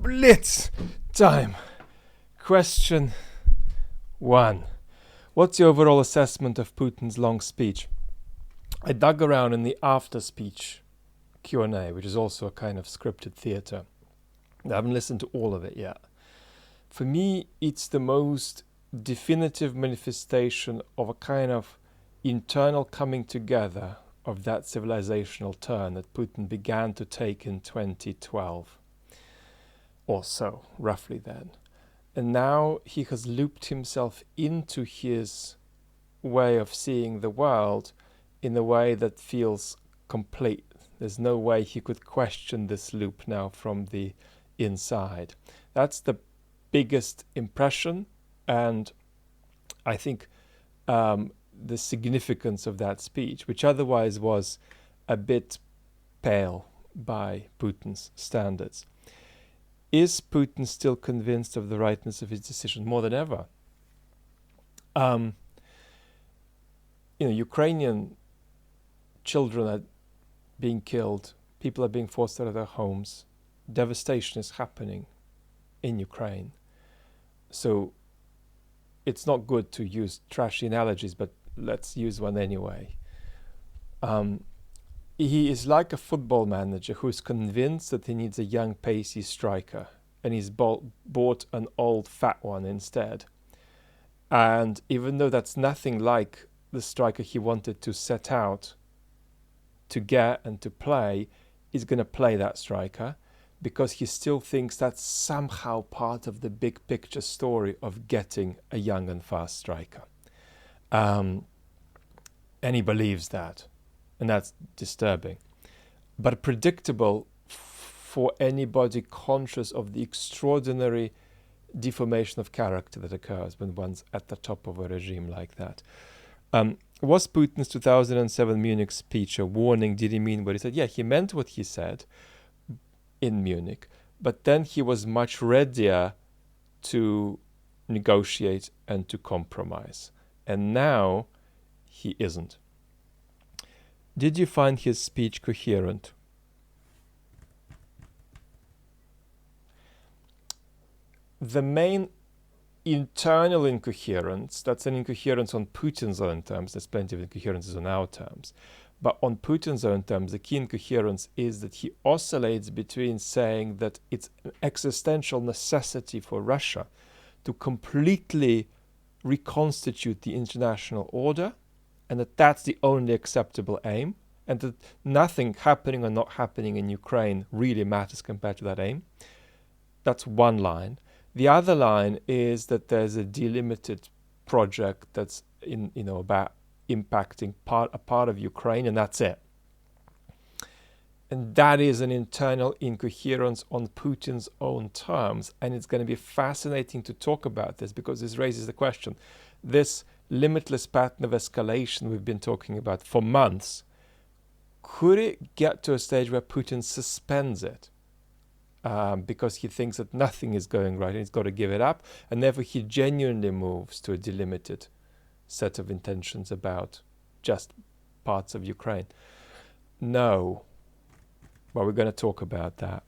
Blitz time. Question 1. What's your overall assessment of Putin's long speech? I dug around in the after speech Q&A, which is also a kind of scripted theatre. I haven't listened to all of it yet. For me, it's the most definitive manifestation of a kind of internal coming together of that civilizational turn that Putin began to take in 2012 or so, roughly then. And now he has looped himself into his way of seeing the world in a way that feels complete. There's no way he could question this loop now from the inside. That's the biggest impression, and I think the significance of that speech, which otherwise was a bit pale by Putin's standards. Is Putin still convinced of the rightness of his decision? More than ever. Ukrainian children are being killed. People are being forced out of their homes. Devastation is happening in Ukraine. So it's not good to use trashy analogies, but let's use one anyway. He is like a football manager who is convinced that he needs a young, pacey striker, and he's bought an old, fat one instead. And even though that's nothing like the striker he wanted to set out to get and to play, he's going to play that striker because he still thinks that's somehow part of the big picture story of getting a young and fast striker. And he believes that. And that's disturbing. But predictable for anybody conscious of the extraordinary deformation of character that occurs when one's at the top of a regime like that. Was Putin's 2007 Munich speech a warning? Did he mean what he said? Yeah, he meant what he said in Munich, but then he was much readier to negotiate and to compromise. And now he isn't. Did you find his speech coherent? The main internal incoherence, that's an incoherence on Putin's own terms, there's plenty of incoherences on our terms, but on Putin's own terms, the key incoherence is that he oscillates between saying that it's an existential necessity for Russia to completely reconstitute the international order, and that that's the only acceptable aim, and that nothing happening or not happening in Ukraine really matters compared to that aim. That's one line. The other line is that there's a delimited project that's about impacting a part of Ukraine, and that's it. And that is an internal incoherence on Putin's own terms, and it's going to be fascinating to talk about this because this raises the question. This limitless pattern of escalation we've been talking about for months, could it get to a stage where Putin suspends it because he thinks that nothing is going right and he's got to give it up, and therefore he genuinely moves to a delimited set of intentions about just parts of Ukraine? No. Well, we're going to talk about that.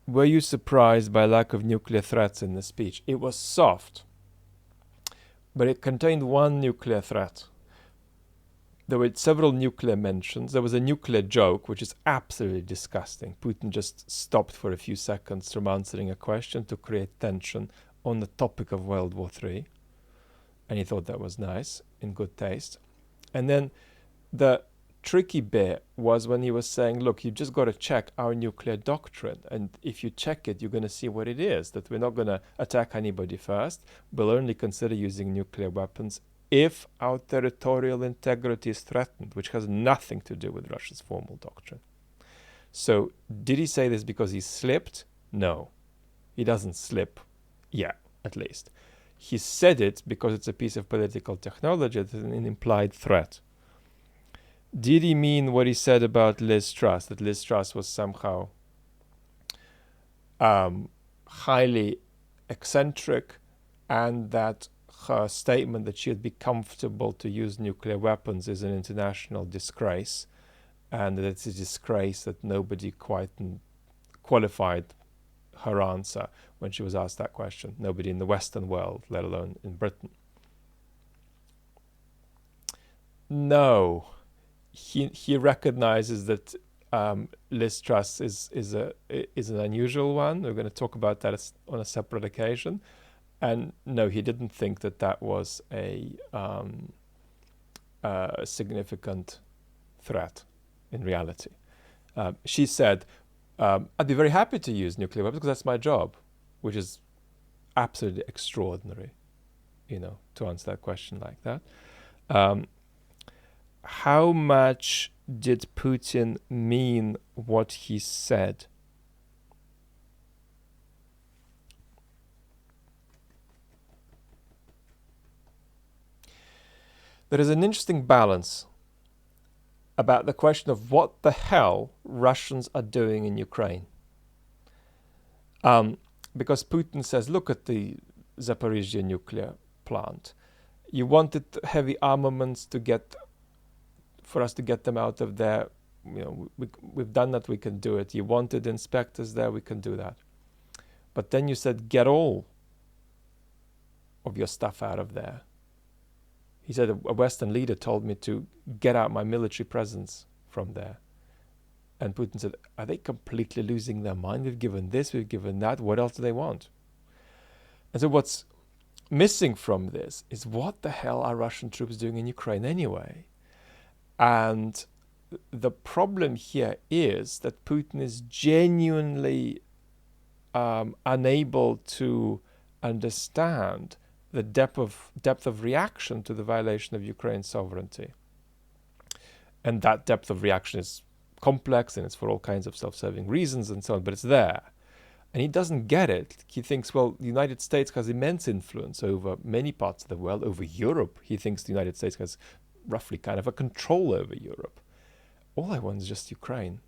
Were you surprised by lack of nuclear threats in the speech? It was soft, but it contained one nuclear threat. There were several nuclear mentions. There was a nuclear joke, which is absolutely disgusting. Putin just stopped for a few seconds from answering a question to create tension on the topic of World War III. And he thought that was nice, in good taste. And then the tricky bit was when he was saying, look, you just got to check our nuclear doctrine. And if you check it, you're going to see what it is, that we're not going to attack anybody first. We'll only consider using nuclear weapons if our territorial integrity is threatened, which has nothing to do with Russia's formal doctrine. So did he say this because he slipped? No. He doesn't slip yet, at least. He said it because it's a piece of political technology that's an implied threat. Did he mean what he said about Liz Truss, that Liz Truss was somehow highly eccentric, and that her statement that she would be comfortable to use nuclear weapons is an international disgrace, and that it's a disgrace that nobody quite qualified her answer when she was asked that question. Nobody in the Western world, let alone in Britain. No, he recognizes that Liz Truss is an unusual one. We're going to talk about that on a separate occasion. And no, he didn't think that was a significant threat in reality. She said, I'd be very happy to use nuclear weapons because that's my job, which is absolutely extraordinary, to answer that question like that. How much did Putin mean what he said? There is an interesting balance about the question of what the hell Russians are doing in Ukraine. Because Putin says, look at the Zaporizhzhia nuclear plant. You wanted heavy armaments for us to get them out of there. We've done that, we can do it. You wanted inspectors there, we can do that. But then you said, get all of your stuff out of there. He said, a Western leader told me to get out my military presence from there. And Putin said, are they completely losing their mind? We've given this, we've given that. What else do they want? And so what's missing from this is what the hell are Russian troops doing in Ukraine anyway? And the problem here is that Putin is genuinely unable to understand the depth of reaction to the violation of Ukraine's sovereignty. And that depth of reaction is complex and it's for all kinds of self-serving reasons and so on, but it's there. And he doesn't get it. He thinks, well, the United States has immense influence over many parts of the world, over Europe. He thinks the United States has roughly kind of a control over Europe. All I want is just Ukraine.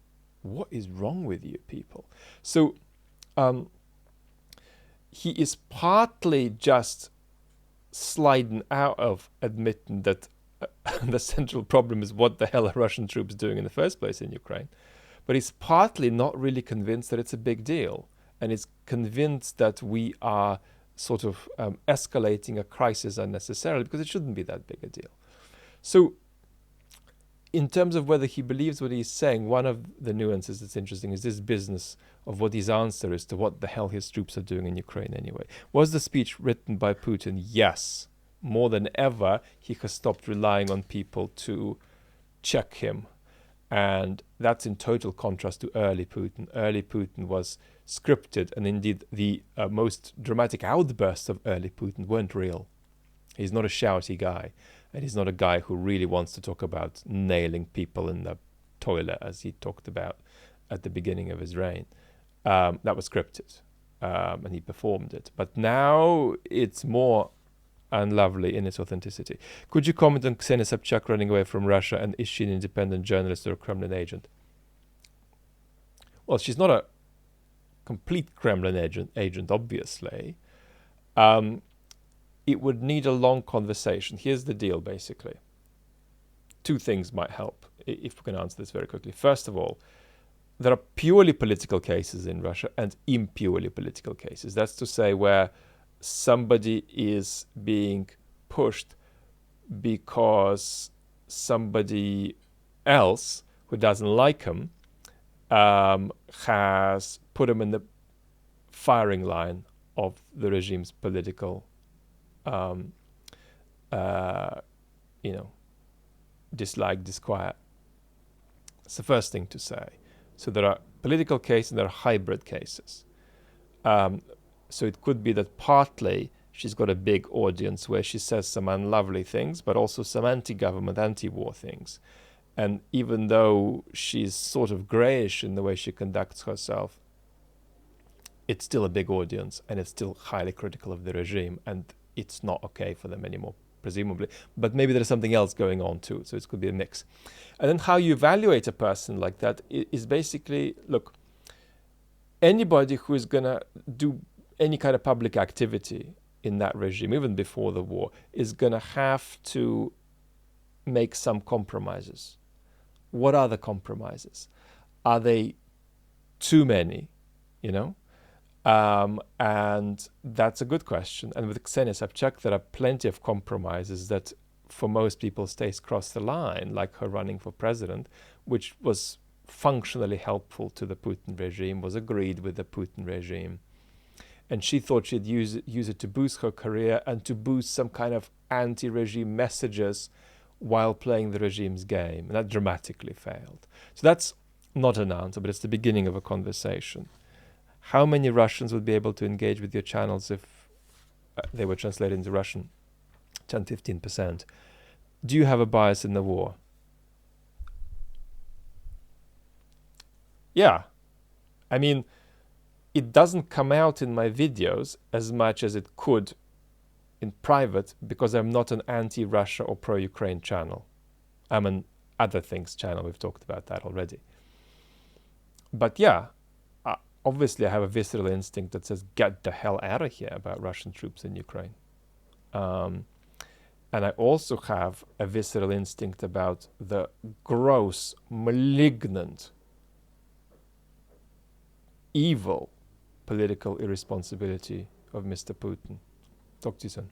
What is wrong with you people? So he is partly just sliding out of admitting that the central problem is what the hell are Russian troops doing in the first place in Ukraine. But he's partly not really convinced that it's a big deal. And is convinced that we are sort of escalating a crisis unnecessarily because it shouldn't be that big a deal. So in terms of whether he believes what he's saying, one of the nuances that's interesting is this business of what his answer is to what the hell his troops are doing in Ukraine anyway. Was the speech written by Putin? Yes. More than ever, he has stopped relying on people to check him. And that's in total contrast to early Putin. Early Putin was scripted, and indeed the most dramatic outbursts of early Putin weren't real. He's not a shouty guy. And he's not a guy who really wants to talk about nailing people in the toilet, as he talked about at the beginning of his reign. That was scripted, and he performed it. But now it's more unlovely in its authenticity. Could you comment on Ksenia Sobchak running away from Russia, and is she an independent journalist or a Kremlin agent? Well, she's not a complete Kremlin agent, obviously. It would need a long conversation. Here's the deal, basically. Two things might help, if we can answer this very quickly. First of all, there are purely political cases in Russia and impurely political cases. That's to say where somebody is being pushed because somebody else who doesn't like him has put him in the firing line of the regime's political dislike, disquiet. That's the first thing to say. So there are political cases and there are hybrid cases. So it could be that partly she's got a big audience where she says some unlovely things, but also some anti-government, anti-war things. And even though she's sort of grayish in the way she conducts herself, it's still a big audience and it's still highly critical of the regime. And it's not okay for them anymore, presumably. But maybe there's something else going on too. So it could be a mix. And then how you evaluate a person like that is basically, look, anybody who is going to do any kind of public activity in that regime, even before the war, is going to have to make some compromises what are the compromises? Are they too many, you know? And that's a good question. And with Ksenia Sobchak, there are plenty of compromises that for most people stays across the line, like her running for president, which was functionally helpful to the Putin regime, was agreed with the Putin regime. And she thought she'd use it to boost her career and to boost some kind of anti-regime messages while playing the regime's game. And that dramatically failed. So that's not an answer, but it's the beginning of a conversation. How many Russians would be able to engage with your channels if they were translated into Russian? 10, 15%. Do you have a bias in the war? Yeah. I mean, it doesn't come out in my videos as much as it could in private because I'm not an anti-Russia or pro-Ukraine channel. I'm an other things channel. We've talked about that already. But yeah, obviously I have a visceral instinct that says, get the hell out of here about Russian troops in Ukraine. And I also have a visceral instinct about the gross, malignant, evil political irresponsibility of Mr. Putin. Talk to you soon.